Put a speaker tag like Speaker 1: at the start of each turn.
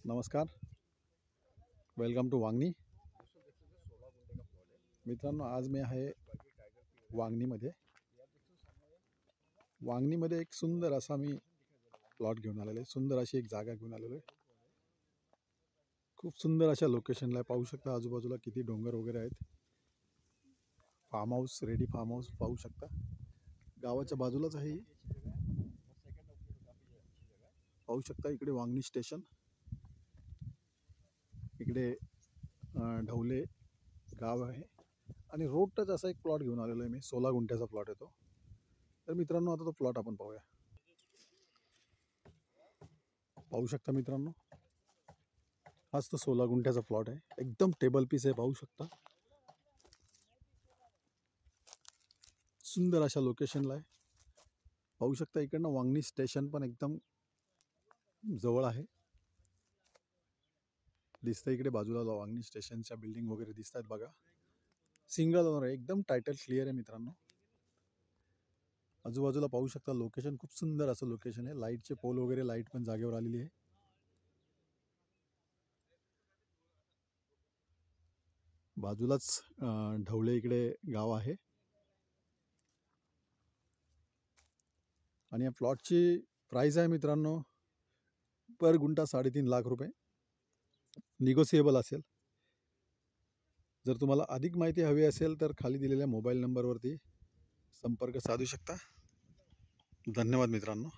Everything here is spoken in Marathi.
Speaker 1: नमस्कार, वेलकम टू वांगणी. मित्रांनो, आज मी आहे वांगणीमध्ये. वांगणीमध्ये एक सुंदर असा मी प्लॉट घेऊन आलेलो आहे. सुंदर अशी एक जागा घेऊन आलेलो आहे. खूप सुंदर अशा लोकेशनला पाहू शकता. आजूबाजूला किती डोंगर वगैरे आहेत. Farm house, ready farm house पाहू शकता. गावाच्या बाजूलाच आहे. पाहू शकता इकडे वांगणी स्टेशन, इकडे ढवले गाव आहे आणि रोड टच असा एक प्लॉट घेऊन आलेलो आहे मी. 16 गुंठ्याचा प्लॉट आहे तो. तर मित्रांनो, आता तो प्लॉट आपण पाहूया. पाहू शकता मित्रांनो, हाच तो 16 गुंठ्याचा प्लॉट आहे. एकदम टेबल पीस आहे. पाहू शकता, सुंदर अशा लोकेशनला आहे. पाहू शकता इकडनं वांगणी स्टेशन पण एकदम जवळ आहे. दिसतं इकडे बाजूला वांगणी स्टेशनच्या बिल्डिंग वगैरे दिसत आहेत बघा. सिंगल ओनर आहे. एकदम टायटल क्लिअर आहे मित्रांनो. आजूबाजूला पाहू शकता लोकेशन खूप सुंदर असं लोकेशन आहे. लाईटचे पोल वगैरे, लाईट पण जागेवर आलेली आहे. बाजूलाच ढवळे इकडे गाव आहे आणि या प्लॉटची प्राइस आहे मित्रांनो पर गुंठा 3.5 लाख रुपये. निगोसिएबल असेल. जर तुम्हाला अधिक माहिती हवी असेल तर खाली दिलेल्या मोबाईल नंबरवरती संपर्क साधू शकता. धन्यवाद मित्रांनो.